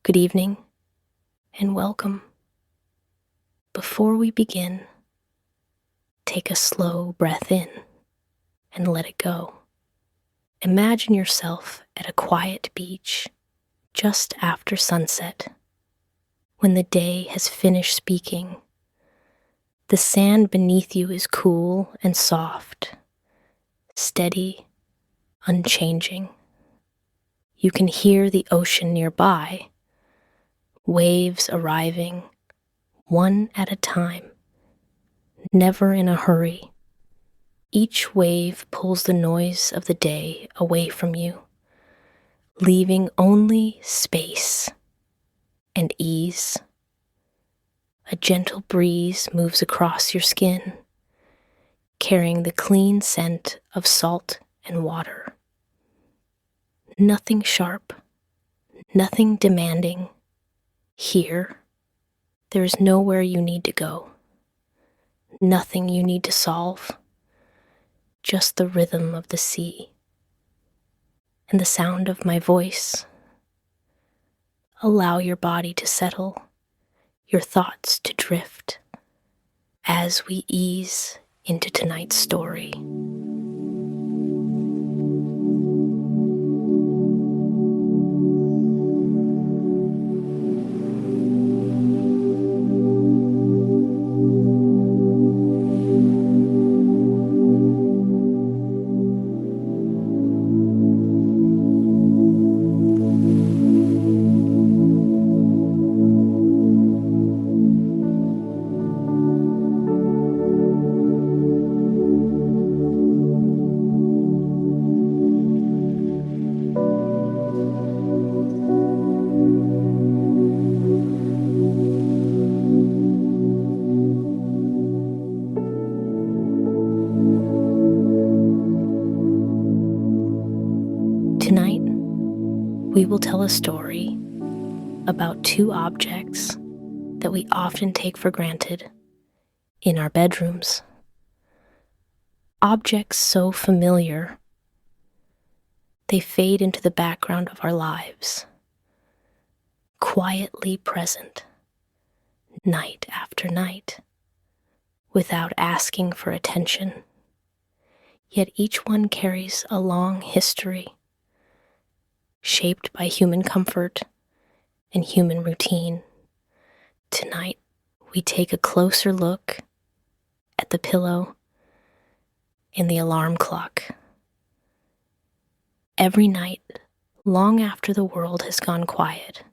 Good evening and welcome. Before we begin, take a slow breath in and let it go. Imagine yourself at a quiet beach just after sunset, when the day has finished speaking. The sand beneath you is cool and soft, steady, unchanging. You can hear the ocean nearby, waves arriving one at a time, never in a hurry. Each wave pulls the noise of the day away from you, leaving only space and ease. A gentle breeze moves across your skin, carrying the clean scent of salt and water. Nothing sharp, nothing demanding. Here, there is nowhere you need to go, nothing you need to solve, just the rhythm of the sea and the sound of my voice. Allow your body to settle, your thoughts to drift, as we ease into tonight's story. Tonight, we will tell a story about two objects that we often take for granted in our bedrooms. Objects so familiar, they fade into the background of our lives, quietly present, night after night, without asking for attention. Yet each one carries a long history, shaped by human comfort and human routine. Tonight, we take a closer look at the pillow and the alarm clock. Every night, long after the world has gone quiet,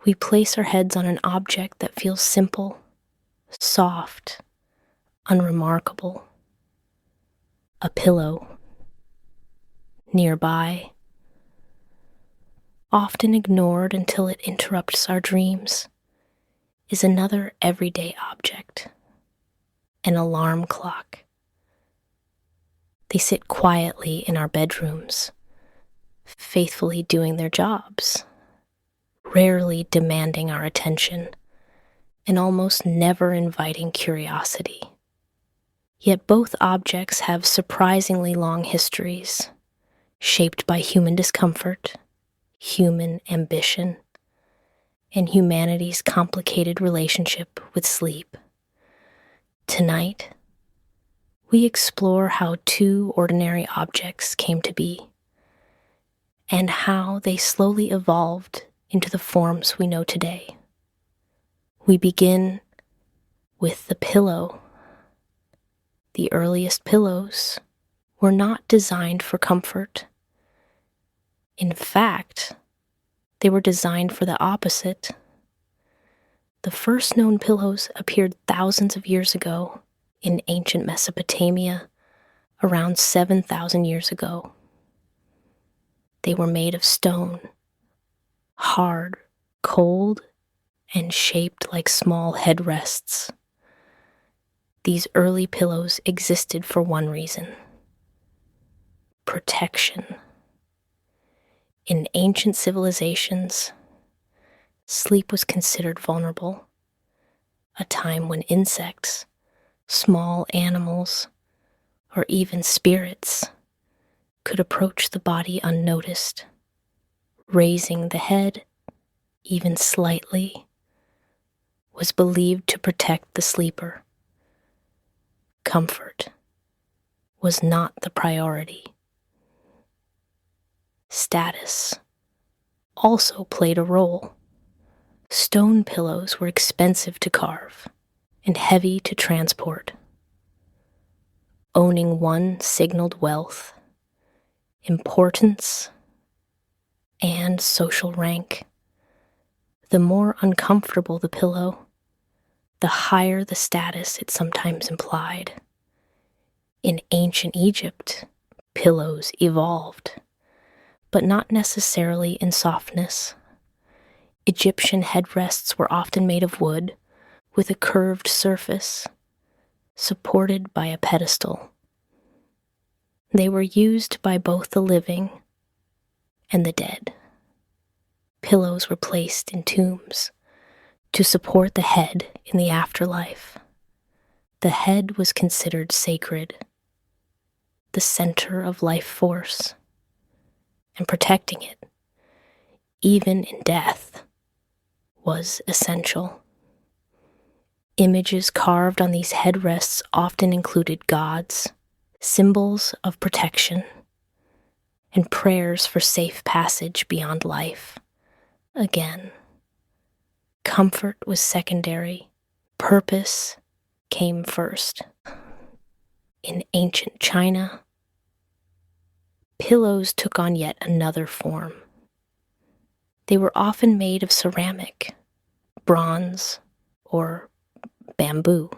we place our heads on an object that feels simple, soft, unremarkable. A pillow. Nearby, often ignored until it interrupts our dreams, is another everyday object, an alarm clock. They sit quietly in our bedrooms, faithfully doing their jobs, rarely demanding our attention, and almost never inviting curiosity. Yet both objects have surprisingly long histories, shaped by human discomfort, human ambition, and humanity's complicated relationship with sleep. Tonight, we explore how two ordinary objects came to be, and how they slowly evolved into the forms we know today. We begin with the pillow. The earliest pillows were not designed for comfort. In fact, they were designed for the opposite. The first known pillows appeared thousands of years ago in ancient Mesopotamia, around 7,000 years ago. They were made of stone, hard, cold, and shaped like small headrests. These early pillows existed for one reason: protection. In ancient civilizations, sleep was considered vulnerable, a time when insects, small animals, or even spirits could approach the body unnoticed, raising the head even slightly, was believed to protect the sleeper. Comfort was not the priority. Status also played a role. Stone pillows were expensive to carve and heavy to transport. Owning one signaled wealth, importance, and social rank. The more uncomfortable the pillow, the higher the status it sometimes implied. In ancient Egypt, pillows evolved, but not necessarily in softness. Egyptian headrests were often made of wood with a curved surface, supported by a pedestal. They were used by both the living and the dead. Pillows were placed in tombs to support the head in the afterlife. The head was considered sacred, the center of life force, and protecting it, even in death, was essential. Images carved on these headrests often included gods, symbols of protection, and prayers for safe passage beyond life. Again, comfort was secondary, purpose came first. In ancient China, pillows took on yet another form. They were often made of ceramic, bronze, or bamboo.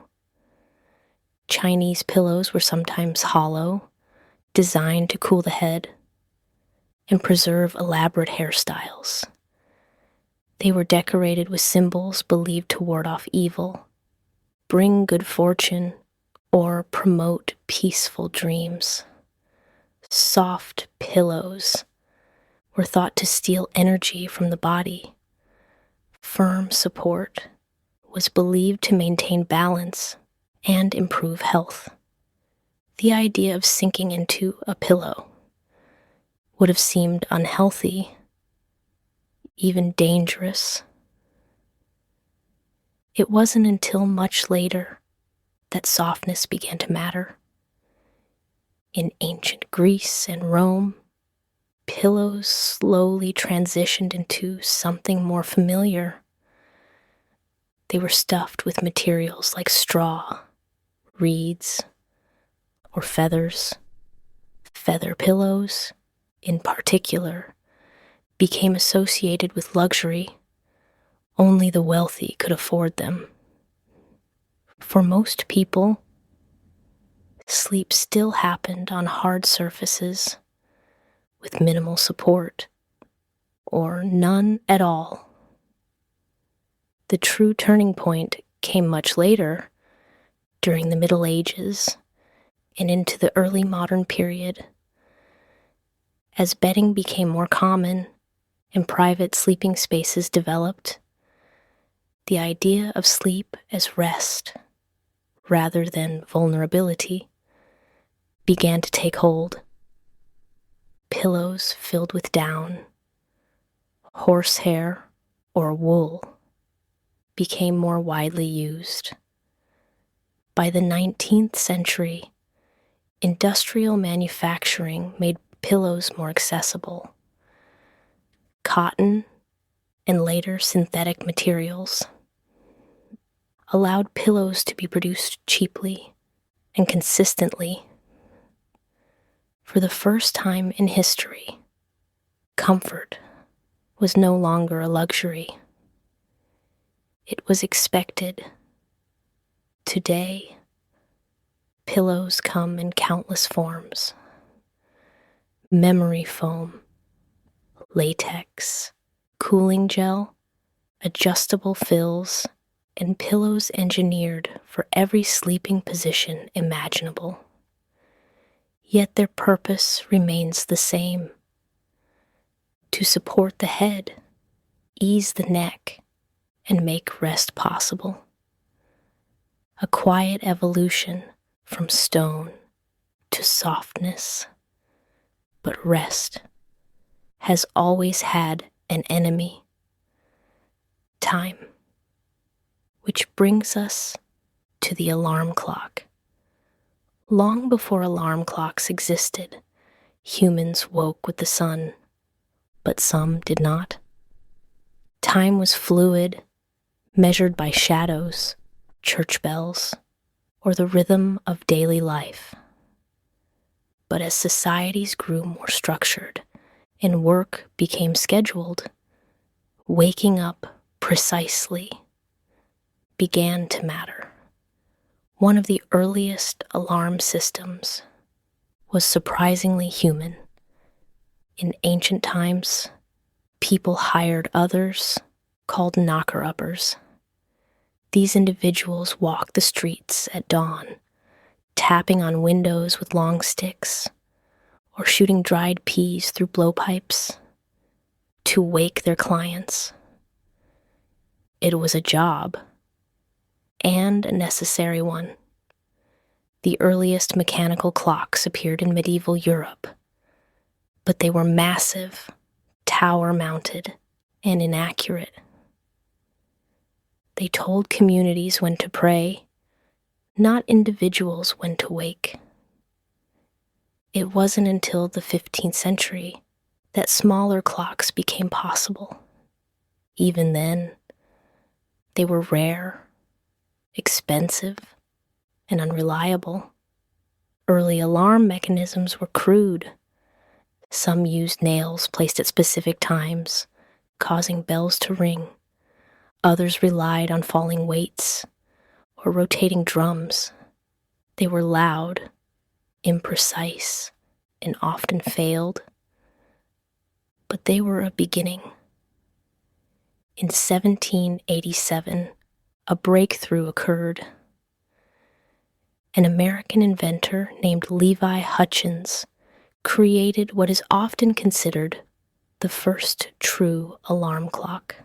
Chinese pillows were sometimes hollow, designed to cool the head and preserve elaborate hairstyles. They were decorated with symbols believed to ward off evil, bring good fortune, or promote peaceful dreams. Soft pillows were thought to steal energy from the body. Firm support was believed to maintain balance and improve health. The idea of sinking into a pillow would have seemed unhealthy, even dangerous. It wasn't until much later that softness began to matter. In ancient Greece and Rome, pillows slowly transitioned into something more familiar. They were stuffed with materials like straw, reeds, or feathers. Feather pillows, in particular, became associated with luxury. Only the wealthy could afford them. For most people, sleep still happened on hard surfaces with minimal support, or none at all. The true turning point came much later, during the Middle Ages and into the early modern period. As bedding became more common and private sleeping spaces developed, the idea of sleep as rest, rather than vulnerability, began to take hold. Pillows filled with down, horsehair, or wool became more widely used. By the 19th century, industrial manufacturing made pillows more accessible. Cotton, and later synthetic materials, allowed pillows to be produced cheaply and consistently. For the first time in history, comfort was no longer a luxury. It was expected. Today, pillows come in countless forms: memory foam, latex, cooling gel, adjustable fills, and pillows engineered for every sleeping position imaginable. Yet their purpose remains the same: to support the head, ease the neck, and make rest possible. A quiet evolution from stone to softness. But rest has always had an enemy: time. Which brings us to the alarm clock. Long before alarm clocks existed, humans woke with the sun, but some did not. Time was fluid, measured by shadows, church bells, or the rhythm of daily life. But as societies grew more structured and work became scheduled, waking up precisely began to matter. One of the earliest alarm systems was surprisingly human. In ancient times, people hired others, called knocker-uppers. These individuals walked the streets at dawn, tapping on windows with long sticks, or shooting dried peas through blowpipes to wake their clients. It was a job, and a necessary one. The earliest mechanical clocks appeared in medieval Europe, but they were massive, tower-mounted, and inaccurate. They told communities when to pray, not individuals when to wake. It wasn't until the 15th century that smaller clocks became possible. Even then, they were rare, expensive, and unreliable. Early alarm mechanisms were crude. Some used nails placed at specific times, causing bells to ring. Others relied on falling weights or rotating drums. They were loud, imprecise, and often failed. But they were a beginning. In 1787, a breakthrough occurred. An American inventor named Levi Hutchins created what is often considered the first true alarm clock.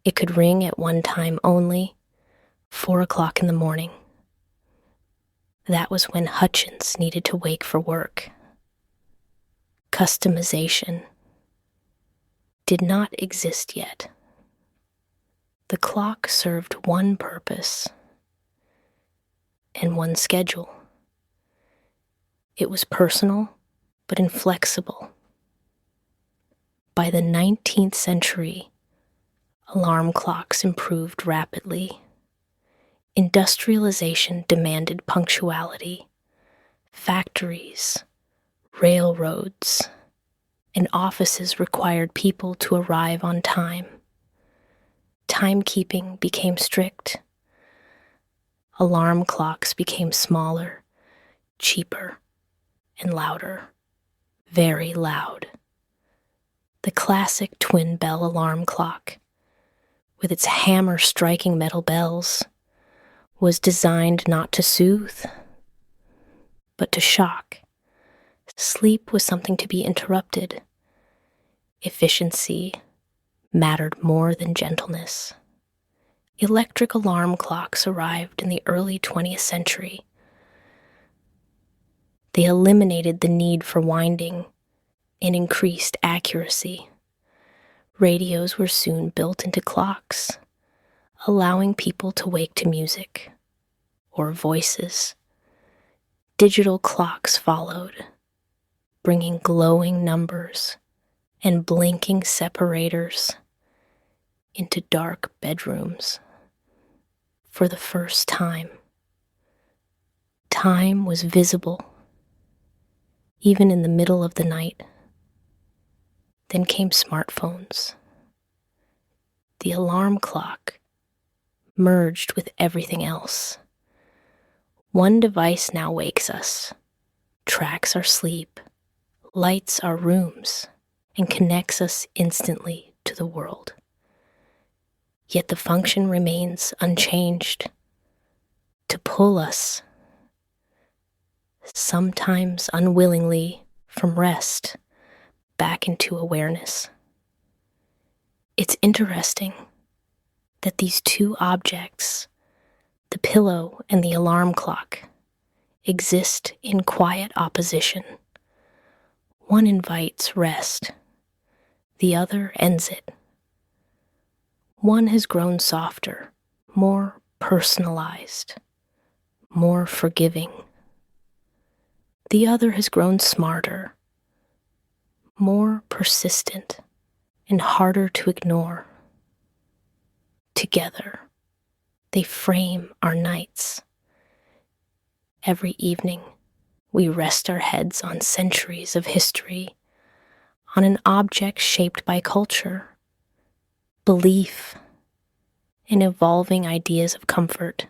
It could ring at one time only, 4 o'clock in the morning. That was when Hutchins needed to wake for work. Customization did not exist yet. The clock served one purpose and one schedule. It was personal, but inflexible. By the 19th century, alarm clocks improved rapidly. Industrialization demanded punctuality. Factories, railroads, and offices required people to arrive on time. Timekeeping became strict. Alarm clocks became smaller, cheaper, and louder. Very loud. The classic twin bell alarm clock, with its hammer-striking metal bells, was designed not to soothe, but to shock. Sleep was something to be interrupted. Efficiency mattered more than gentleness. Electric alarm clocks arrived in the early 20th century. They eliminated the need for winding and increased accuracy. Radios were soon built into clocks, allowing people to wake to music or voices. Digital clocks followed, bringing glowing numbers and blinking separators into dark bedrooms. For the first time, time was visible, even in the middle of the night. Then came smartphones. The alarm clock merged with everything else. One device now wakes us, tracks our sleep, lights our rooms, and connects us instantly to the world. Yet the function remains unchanged, to pull us, sometimes unwillingly, from rest back into awareness. It's interesting that these two objects, the pillow and the alarm clock, exist in quiet opposition. One invites rest, the other ends it. One has grown softer, more personalized, more forgiving. The other has grown smarter, more persistent, and harder to ignore. Together, they frame our nights. Every evening, we rest our heads on centuries of history, on an object shaped by culture, belief, and evolving ideas of comfort.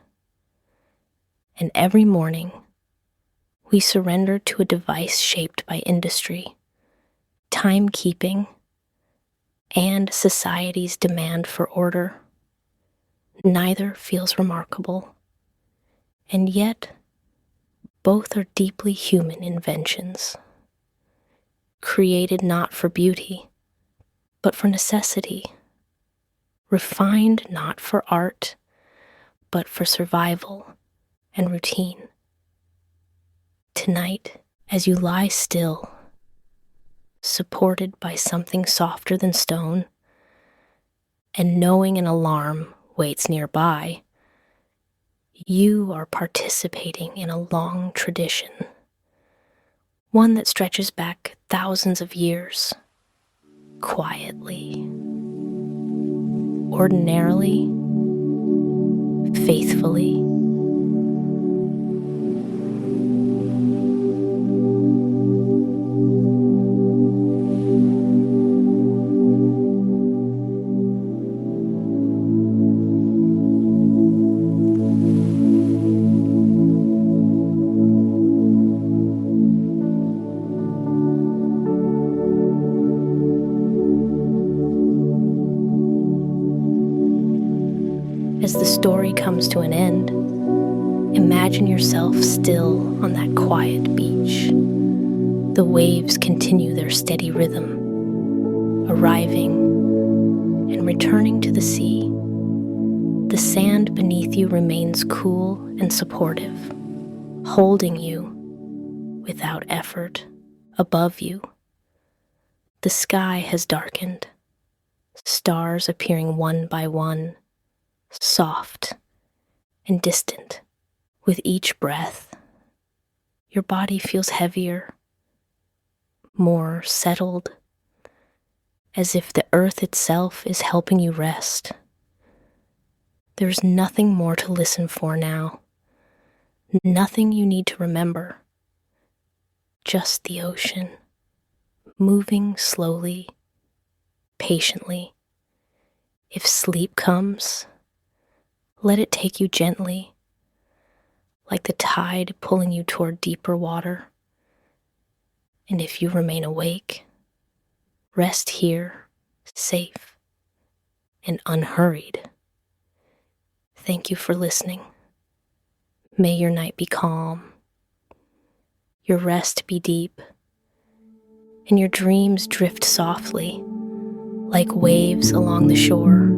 And every morning, we surrender to a device shaped by industry, timekeeping, and society's demand for order. Neither feels remarkable, and yet both are deeply human inventions, created not for beauty, but for necessity, refined not for art, but for survival and routine. Tonight, as you lie still, supported by something softer than stone, and knowing an alarm waits nearby, you are participating in a long tradition, one that stretches back thousands of years, quietly, ordinarily, faithfully. As the story comes to an end, imagine yourself still on that quiet beach. The waves continue their steady rhythm, arriving and returning to the sea. The sand beneath you remains cool and supportive, holding you without effort above you. The sky has darkened, stars appearing one by one, soft and distant with each breath. Your body feels heavier, more settled, as if the earth itself is helping you rest. There's nothing more to listen for now, nothing you need to remember, just the ocean, moving slowly, patiently. If sleep comes, let it take you gently, like the tide pulling you toward deeper water. And if you remain awake, rest here, safe and unhurried. Thank you for listening. May your night be calm, your rest be deep, and your dreams drift softly like waves along the shore.